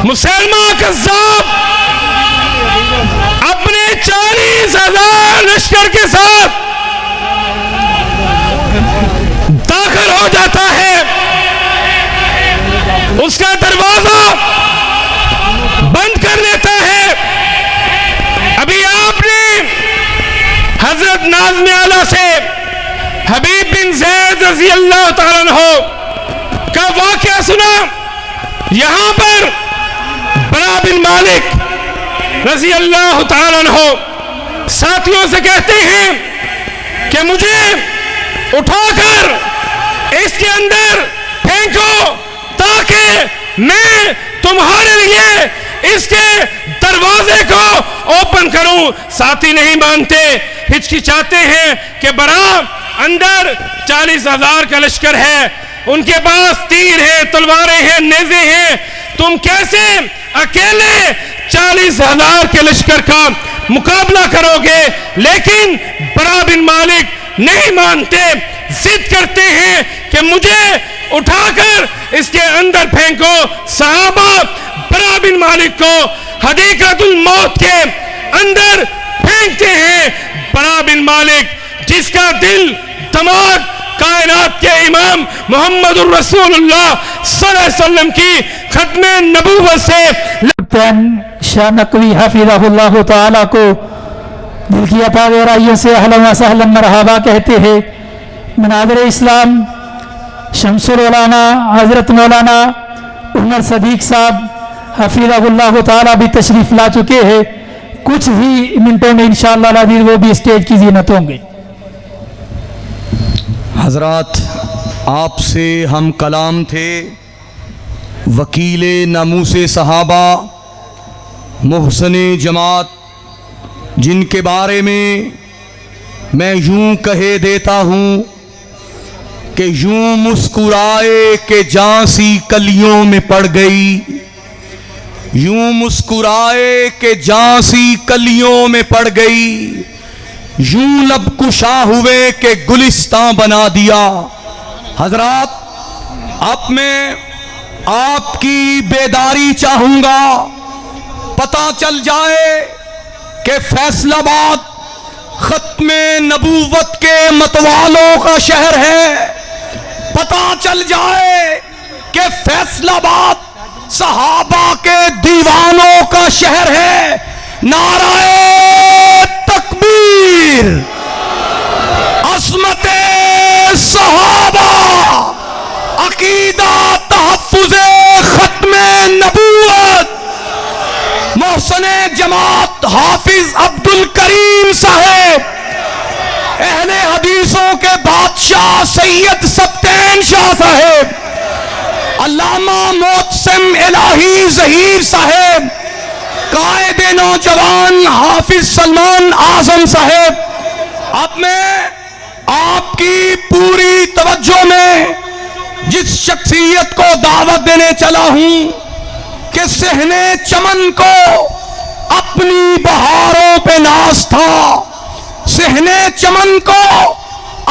मुसलमा कज़्ज़ाब अपने 40,000 लश्कर के साथ दाखिल हो जाता है। उसका दरवाजा बंद कर लेता है। अभी आपने हजरत नाज़्म आला से हबीब बिन ज़ैद रज़ी अल्लाह तआला अन्हु का वाक़या सुना। यहां पर बरा बिन मालिक रज़ी अल्लाह तआला अन्हु साथियों से कहते हैं कि मुझे उठाकर इसके अंदर फेंको ताकि मैं तुम्हारे लिए इसके दरवाजे को ओपन करूं। साथी नहीं मानते, हिचकिचाते हैं कि बरा अंदर 40,000 का लश्कर है, उनके पास तीर है, तलवारें हैं, नेज़े हैं, तुम कैसे अकेले 40,000 के लश्कर का मुकाबला करोगे। लेकिन बरा बिन मालिक नहीं मानते, जिद करते हैं कि मुझे उठाकर इसके अंदर फेंको। सहाबा बरा बिन मालिक को हदीक़तुल मौत के अंदर फेंकते हैं। बरा बिन मालिक जिसका दिल दिमाग कायनात के इमाम मोहम्मदुर रसूलुल्लाह सल्लल्लाहु अलैहि वसल्लम की खत्मे नबूवत से शाह नकवी हफिज़हुल्लाह तआला को दिल की अता गहराइयों से अहलन व सहलन मरहबा कहते हैं। मनाज़िर इस्लाम शम्सुल उलमा हज़रत मौलाना उमर सदीक साहब हफिज़हुल्लाह तआला भी तशरीफ़ ला चुके हैं। कुछ ही मिनटों में इंशाअल्लाह अज़ीज़ वो भी स्टेज की ज़ीनत होंगे। हज़रात, आपसे हम कलाम थे वकील नामूसे सहाबा मोहसने जमात, जिनके बारे में मैं यूं कहे देता हूँ कि यूं मुस्कुराए कि जांसी कलियों में पड़ गई, यूं मुस्कुराए कि जांसी कलियों में पड़ गई, यूं लब कुशा हुए कि गुलिस्तां बना दिया। हजरात, अब मैं आपकी बेदारी चाहूंगा। पता चल जाए कि फैसलाबाद खत्मे नबूवत के मतवालों का शहर है। पता चल जाए कि फैसलाबाद सहाबा के दीवानों का शहर है। नाराए तकबीर, अस्मते सहाबा, अकीदा तहफ्फुज़े खत्मे नबूवत, मोहसने जमात हाफिज अब्दुल करीम साहेब, अहले हदीसों के बादशाह सैयद सत्तैन शाह साहेब, अल्लामा मोहसिन इलाही ज़हीर साहेब, कायदे नौजवान हाफिज सलमान आजम साहेब। अब मैं आपकी पूरी तवज्जो में जिस शख्सियत को दावत देने चला हूं कि सहने चमन को अपनी बहारों पे नाज था, सहने चमन को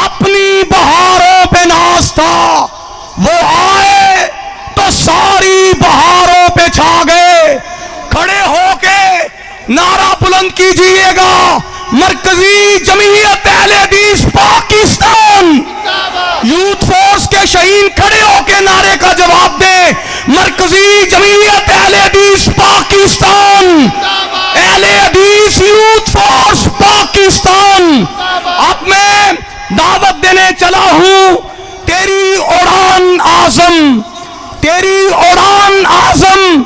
अपनी बहारों पे नाज था, वो आए तो सारी बहारों पे छा गए। खड़े होके नारा बुलंद कीजिएगा, मरकजी जमीयत अहले हदीस पाकिस्तान, यूथ फोर्स के शहीद खड़े होके नारे का जवाब दे, मरकजी जमीयत अहले हदीस पाकिस्तान, अहले हदीस यूथ फोर्स पाकिस्तान। अब मैं दावत देने चला हूं, तेरी उड़ान आजम, तेरी उड़ान आजम,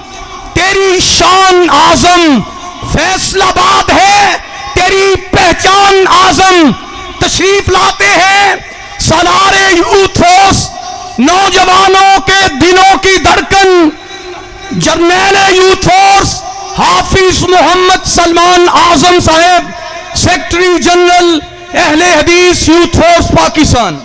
तेरी शान आजम, फैसलाबाद है तेरी पहचान आजम। तशरीफ लाते हैं सलारे यूथ फोर्स, नौजवानों के दिलों की धड़कन, जर्नैल यूथ फोर्स हाफिज मोहम्मद सलमान आजम साहेब, सेक्रेटरी जनरल अहले हदीस यूथ फोर्स पाकिस्तान।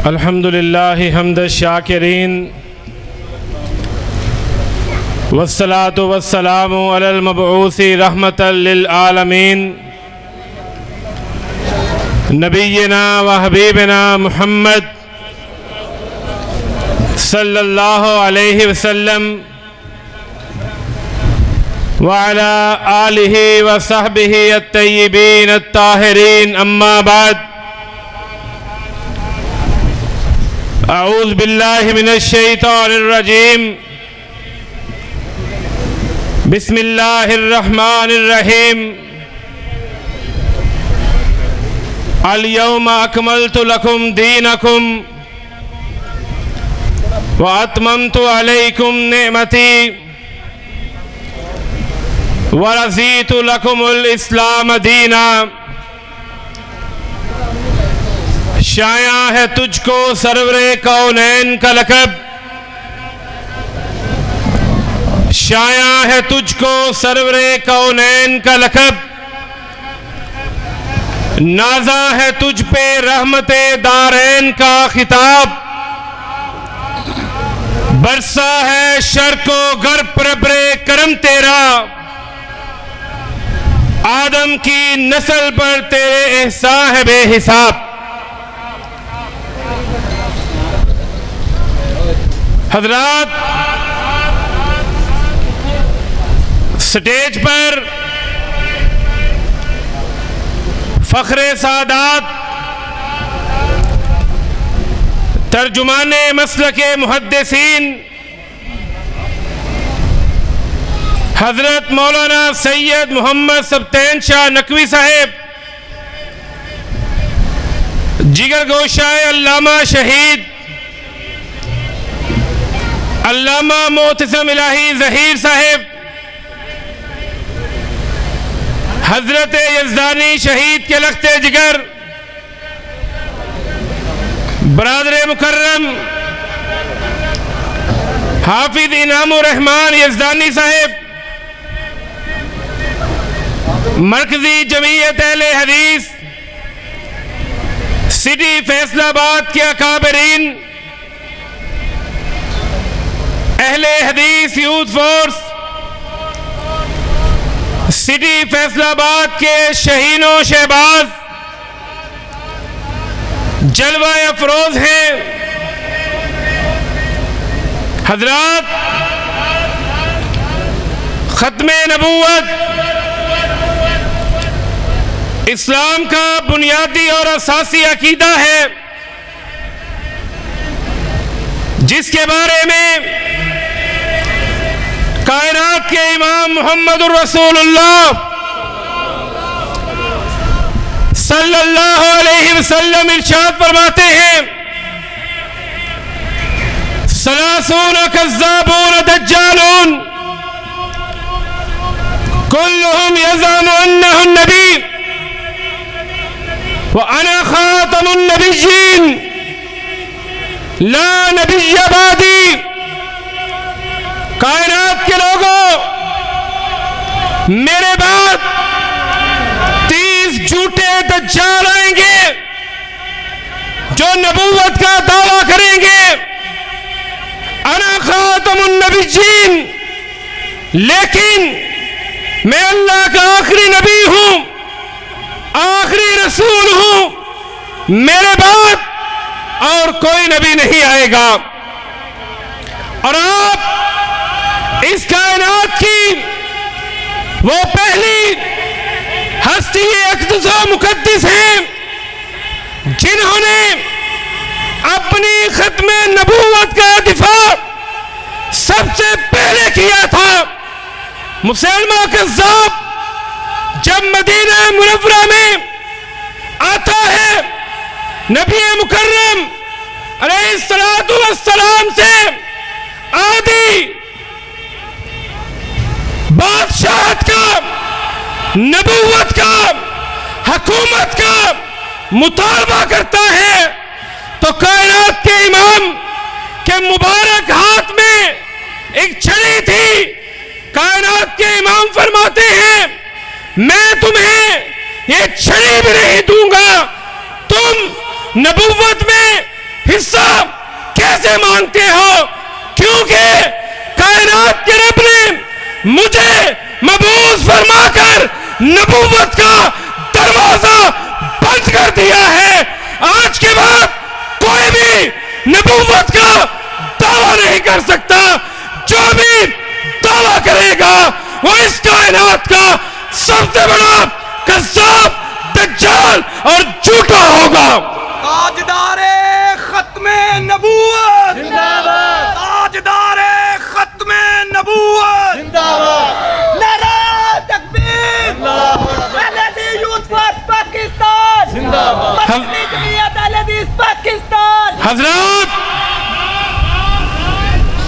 अल्हम्दुलिल्लाहि हम्द शाकिरीन वस्सलातु वस्सलामु अलल मबऊसी रहमतल लिल आलमीन नबीना व हबीबना मुहम्मद सल्लल्लाहु अलैहि वसल्लम व अला आलिहि व सहबिहि अत्तय्यिबीन अत्ताहिरीन अम्मा बाद अऊज़ु बिल्लाहि मिनश शैतानिर रजीम बिस्मिल्लाहिर रहमानिर रहीम अल यौमा अकमलतु लकुम दीनकुम व अतममतु अलैकुम निअमती व रज़ीतु लकुमुल इस्लाम दीना। शाया है तुझको सरवरे कौनैन का लक़ब, शाया है तुझको सरवरे कौनैन का लक़ब, नाजा है तुझ पे रहमते दारैन का खिताब, बरसा है शर्को गर्ब परबरे करम तेरा, आदम की नस्ल पर तेरे एहसान है बेहिसाब। हजरात, स्टेज पर फख्रे सादात तर्जुमाने मसलके मुहद्दिसीन हजरत मौलाना सैयद मोहम्मद सबतैन शाह नकवी साहेब, जिगर गोशाए अल्लामा शहीद अल्लामा मोहतसिम इलाही ज़हीर साहेब, हजरत यज़दानी शहीद के लख्ते जिगर बरादर मुकर्रम हाफिज इनामुर रहमान यज़दानी साहेब, मरकजी जमीयत अहले हदीस सिटी फैसलाबाद के अकाबरीन, अहले हदीस यूथ फोर्स सिटी फैसलाबाद के शहीनों शहबाज, जलवा अफरोज हैं। हजरात, खत्मे नबूवत इस्लाम का बुनियादी और असासी अकीदा है, जिसके बारे में कायनात के इमाम मोहम्मदुर रसूलुल्लाह सल्लल्लाहु अलैहि वसल्लम इरशाद फरमाते हैं, सलासून कज़्ज़ाबून दज्जालून कुल्लुहुम यज़अमु अन्नहु नबी व अना खातमुन नबिय्यीन ला नबिय्य बादी। कायनात के लोगों, मेरे बाद 30 झूठे दज्जाल आएंगे जो नबूवत का दावा करेंगे, अना खातमुन नबिय्यीन, लेकिन मैं अल्लाह का आखिरी नबी हूं, आखिरी रसूल हूं, मेरे बाद और कोई नबी नहीं आएगा। और आप इस कायनात की वो पहली हस्ती अक़दस व मुक़द्दस हैं जिन्होंने अपनी खत्मे नबूवत का दिफा सबसे पहले किया था। मुसलमान कज़्ज़ाब जब मदीना मुनव्वरा में आता है, नबी मुकर्रम अलैहिस्सलातु वस्सलाम से आदि बादशाहत का, नबूवत का, हुकूमत का मुतालबा करता है, तो कायनात के इमाम के मुबारक हाथ में एक छड़ी थी। कायनात के इमाम फरमाते हैं, मैं तुम्हें ये छड़ी भी नहीं दूंगा, तुम नबूवत में हिस्सा कैसे मांगते हो? क्योंकि कायनात के रब ने मुझे मबूस फरमाकर नबूवत का दरवाजा बंद कर दिया है। आज के बाद कोई भी नबूवत का नहीं कर सकता। जो भी दावा करेगा वो इस कायनात का सबसे बड़ा कज़्ज़ाब, दज्जाल और झूठा होगा। ताजदारे खत्मे नबूवत जिंदाबाद, ताजदारे खत्मे नबूवत जिंदाबाद, नारा तकबीर जिंदाबाद, अहले यूथ फॉर पाकिस्तान जिंदाबाद, मस्जिद जमीयत अहले हदीस पाकिस्तान। हजरत,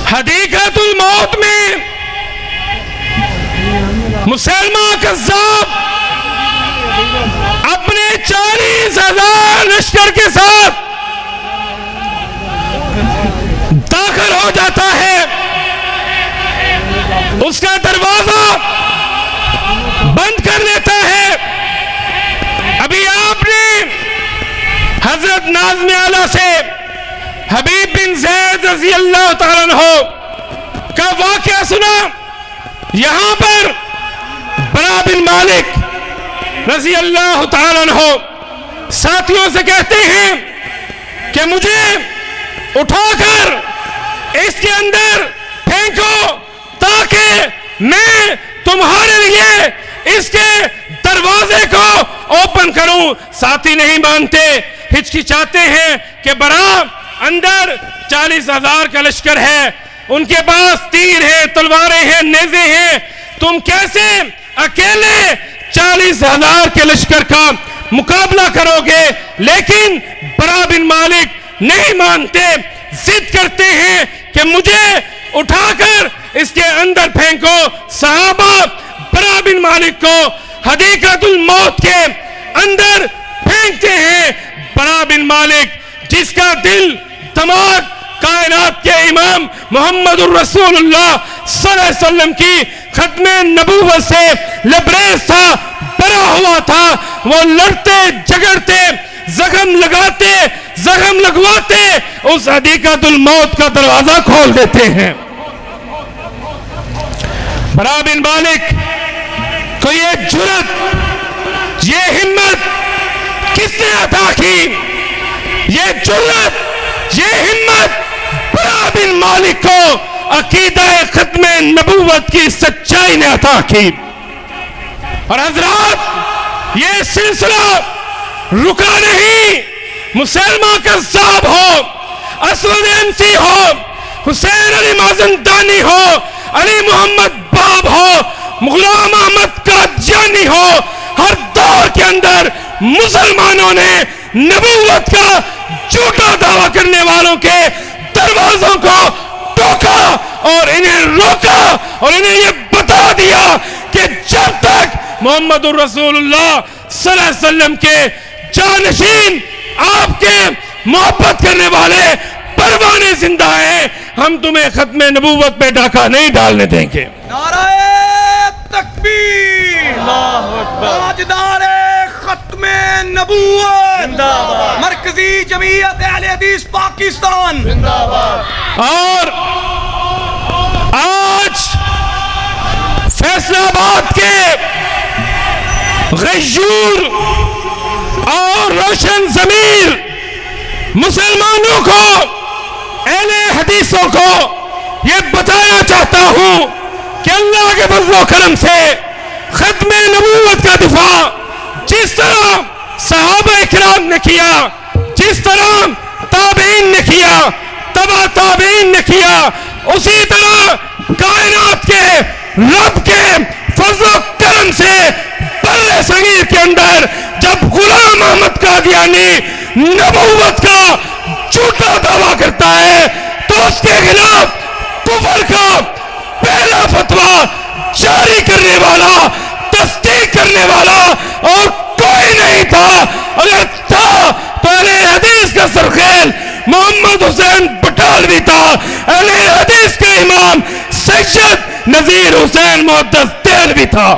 हदीक़तुल मौत में मुसलमान कज़्ज़ाब अपने 40,000 लश्कर के साथ दाखिल हो जाता है। उसका दरवाजा बंद कर देता है। अभी आपने हजरत नाज़्म आला से हबीब बिन ज़ैद रज़ी अल्लाह तआला अन्हु का वाक़या सुना। यहां पर बरा बिन मालिक रज़ी अल्लाह तआला अन्हु साथियों से कहते हैं कि मुझे उठाकर इसके अंदर फेंको ताकि मैं तुम्हारे लिए इसके दरवाजे को ओपन करूं। साथी नहीं मानते, हिचकिचाते हैं कि बरा अंदर 40,000 का लश्कर है, उनके पास तीर है, तलवारें हैं, नेज़े हैं, तुम कैसे अकेले 40,000 के लश्कर का मुकाबला करोगे। लेकिन बरा बिन मालिक नहीं मानते, जिद करते हैं कि मुझे उठाकर इसके अंदर फेंको। सहाबा बरा बिन मालिक को हदीक़तुल मौत के अंदर फेंकते हैं। बरा बिन मालिक जिसका दिल दिमाग कायनात के इमाम मोहम्मदुर रसूलुल्लाह सल्लल्लाहु अलैहि वसल्लम की खत्मे नबूवत से लबरेज था, बरा हुआ था, वो लड़ते झगड़ते जख्म लगवाते उस हदीक़तुल मौत का दरवाजा खोल देते हैं। बरा बिन मालिक को ये जुर्रत, ये हिम्मत किसने अता की? ये जुर्रत, ये हिम्मत बरा बिन मालिक को अकीदा खत्मे नबूवत की सच्चाई ने अता की। और हजरात, ये सिलसिला रुका नहीं। मुसलमान कज़्ज़ाब हो, असवद एमसी हो, हुसैन अली माज़नदानी हो, अली मोहम्मद बाब हो, गुलाम अहमद कादियानी हो, हर दौर के अंदर मुसलमानों ने नबूवत का झूठा दावा करने वालों के दरवाजों को टोका और इन्हें रोका और इन्हें यह बता दिया कि जब तक मोहम्मदुर रसूलुल्लाह सल्लल्लाहु अलैहि वसल्लम के जानशीन, आपके मोहब्बत करने वाले परवाने जिंदा हैं, हम तुम्हें खत्मे नबूवत पे डाका नहीं डालने देंगे। नाराए तकबीर, ताजदारे खत्मे नबूवत जिंदाबाद, मरकजी जमीयत अहले हदीस पाकिस्तान जिंदाबाद। और आज फैसलाबाद के गयूर और रोशन ज़मीर मुसलमानों को, अहले हदीसों को ये बताना चाहता हूं कि अल्लाह के फज़्ल व करम से खत्मे नबूवत का दिफा जिस तरह सहाबा इकराम ने किया, जिस तरह ताबईन ने किया, तबा ताबईन ने किया, उसी तरह कायनात के रब के फज़्ल व करम से बर्रे सगीर के अंदर जब गुलाम अहमद कादियानी नबूवत का झूठा दावा करता है तो उसके खिलाफ कुफर का पहला फतवा जारी करने वाला, तस्दीक करने वाला और कोई नहीं था। अगर था तो अहले हदीस का सरखेल मोहम्मद हुसैन बटालवी था, अहले हदीस का इमाम सैयद नजीर हुसैन मुहद्दिस देलवी था।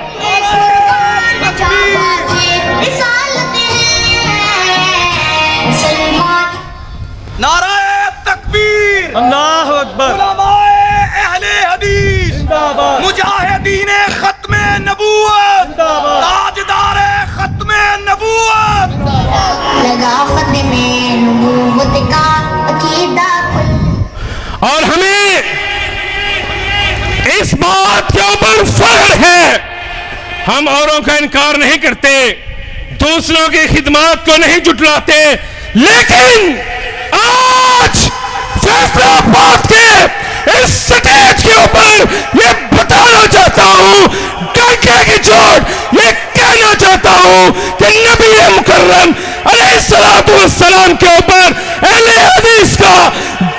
नाराए तकबीर, अल्लाहु अकबर, उलमाए अहले हदीस जिंदाबाद, मुजाहिदीने खत्मे नबूवत जिंदाबाद, ताजदारे खत्मे नबूवत लगा खत्मे नबूवत का अकीदा। और हमें इस बात के ऊपर फख्र है, हम औरों का इनकार नहीं करते, दूसरों की खिदमत को नहीं जुटलाते, लेकिन आज फैसलाबाद के इस स्टेज के ऊपर ये बताना चाहता हूं, डंके की चोट ये कहना चाहता हूं कि नबी मुकर्रम अलैहिस्सलाम के ऊपर अहले हदीस का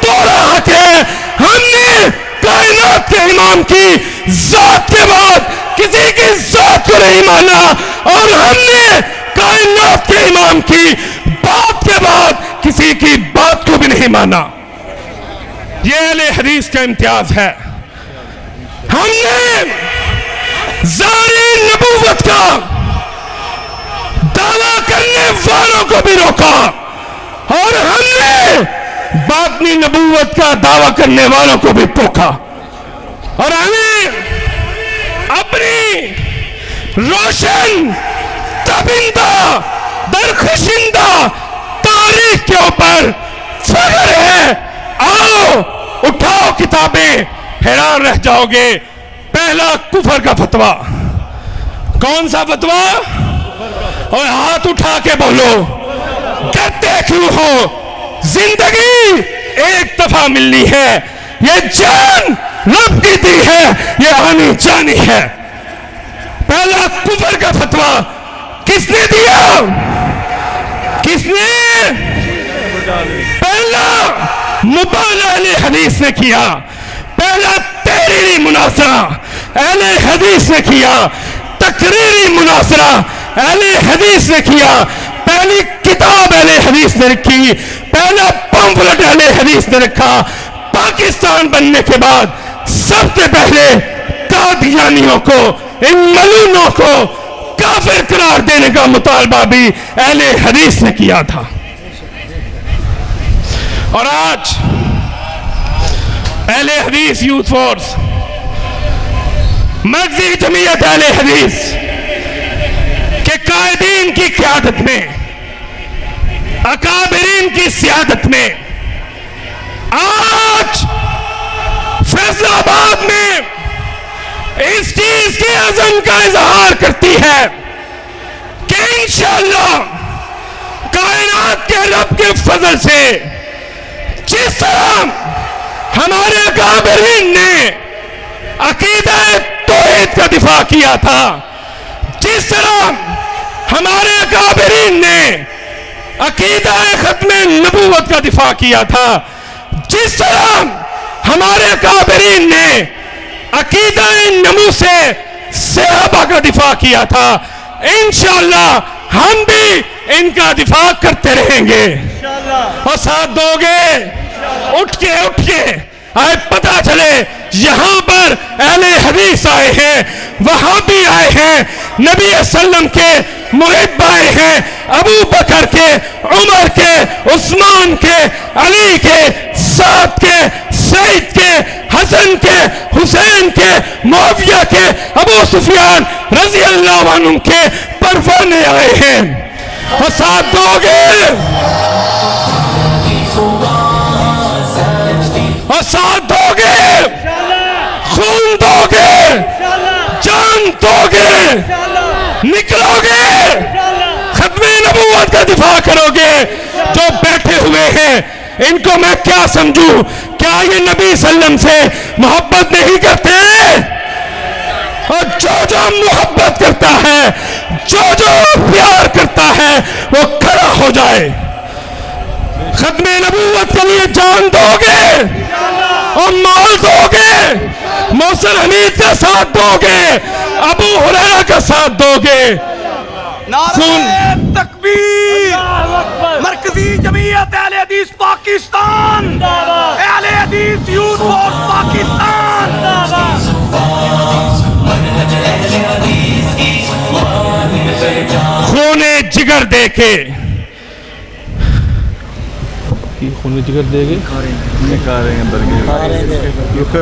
दोहरा हक है। हमने कायनात के इमाम की जात के बाद किसी की जात को नहीं माना, और हमने कायनात के इमाम की बात के बाद किसी की बात को भी नहीं माना। ये अहले हदीस का इम्तियाज है। हमने ज़ारी नबूवत का दावा करने वालों को भी रोका, और हमने बातनी नबूवत का दावा करने वालों को भी टोका, और हमें अपनी रोशन तबिंदा दरखशिंदा तारीख के ऊपर फख्र है। आओ उठाओ किताबें, हैरान रह जाओगे। पहला कुफर का फतवा, कौन सा फतवा? और हाथ उठा के बोलो, कहते क्यों हो? जिंदगी एक दफा मिलनी है, ये जान रब की दी है, ये आनी जानी है। पहला कुफर का फतवा किसने दिया? किसने? पहला मुबाला अहले हदीस ने किया, पहला तहरीरी मुनासरा अहले हदीस ने किया, तकरीरी मुनासरा अहले हदीस ने किया, पहली किताब अहले हदीस ने रखी, पहला पंफलेट अहले हदीस ने रखा। पाकिस्तान बनने के बाद सबसे पहले कादियानियों को, इन मलूनों को काफिर करार देने का मुतालबा भी अहले हदीस ने किया था। और आज अहले हदीस यूथ फोर्स, मर्जी जमीयत अहले हदीस के कायदीन की क़यादत में, अकाबिरीन की सियादत में आज फैसलाबाद में इस चीज के अज़म का इजहार करती है कि इंशाअल्लाह कायनात के रब के फजल से जिस तरह हमारे अकाबिरीन ने अकीदा तौहीद का दिफा किया था, जिस तरह हमारे अकाबिरीन ने अकीदा खत्मे नबूवत का दिफा किया था, जिस तरह हमारे अकाबिरीन ने अकीदा नमू से सहाबा का दिफा किया था, इंशाअल्लाह हम भी इनका दिफा करते रहेंगे। और साथ दोगे? उठ के आए, पता चले यहां पर अहले हदीस आए हैं, वहां भी आए हैं, नबी सल्लम के मुहिब आए हैं, अबू बकर के, उमर के, उस्मान के, अली के, साद के, सईद के, हसन के, हुसैन के, मुआविया के, अबू सुफियान रजी अल्लाह अन्हुम के परवाने आए हैं। और साथ दोगे? और साथ दोगे? खून दोगे? जान दोगे? निकलोगे? खत्मे नबूवत का दिफा करोगे? जो बैठे हुए हैं इनको मैं क्या समझूं? क्या ये नबी सल्लम से मोहब्बत नहीं करते? और जो मोहब्बत करता है, जो प्यार करता है, वो खड़ा हो जाए। खत्मे नबूवत के लिए जान दोगे और माल दोगे, मौसर हमीद का साथ दोगे, अबू हुरैरा का साथ दोगे। नारे तकबीर, मरकजी जमीयत अहले हदीस पाकिस्तान, अहले हदीस यूथ फोर्स पाकिस्तान। खूने जिगर देके, खून जिगर देगे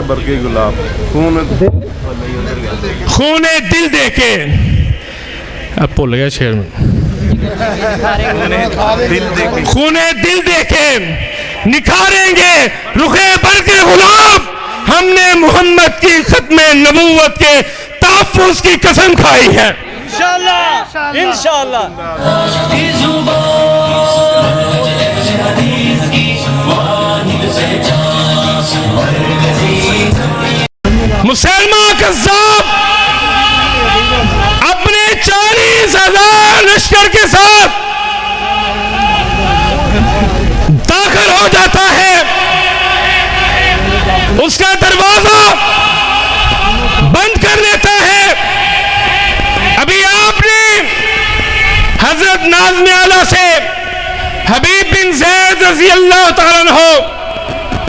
बरके गुलाब, खूने दिल देके, अब भूल गया शेर में, खूने दिल देके निखारेंगे रुखे बरके गुलाब। हमने मोहम्मद की खत्मे नबूवत के तहफ्फुज़ की कसम खाई है। इंशाअल्लाह इंशाअल्लाह। मुसलमा कज़्ज़ाब अपने 40,000 लश्कर के साथ दाखिल हो जाता है। उसका दरवाजा बंद कर लेता है। अभी आपने हजरत नाज़्म आला से हबीब बिन ज़ैद रज़ी अल्लाह तआला अन्हु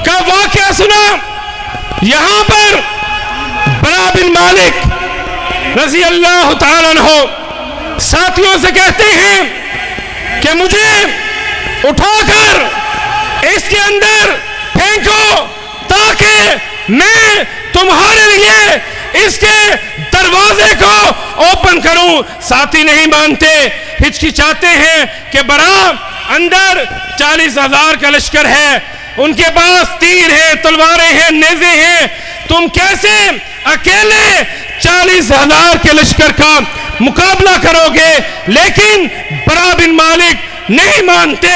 का वाक़या सुना। यहां पर बरा बिन मालिक रज़ी अल्लाह तआला अन्हु साथियों से कहते हैं कि मुझे उठाकर इसके अंदर फेंको ताकि मैं तुम्हारे लिए इसके दरवाजे को ओपन करूं। साथी नहीं मानते, हिचकिचाते हैं कि बरा अंदर 40,000 का लश्कर है, उनके पास तीर है, तलवारें हैं, नेज़े हैं, तुम कैसे अकेले 40,000 के लश्कर का मुकाबला करोगे। लेकिन बरा बिन मालिक नहीं मानते,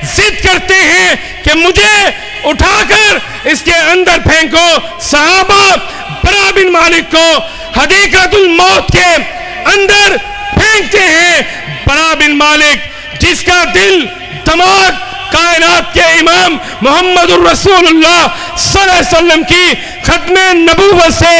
जिद करते हैं कि मुझे उठाकर इसके अंदर फेंको। सहाबा बरा बिन मालिक को हदीक़तुल मौत के अंदर फेंकते हैं। बरा बिन मालिक जिसका दिल दिमाग कायनात के इमाम मोहम्मदुर रसूलुल्लाह सल्लल्लाहु अलैहि वसल्लम की खत्मे नबूवत से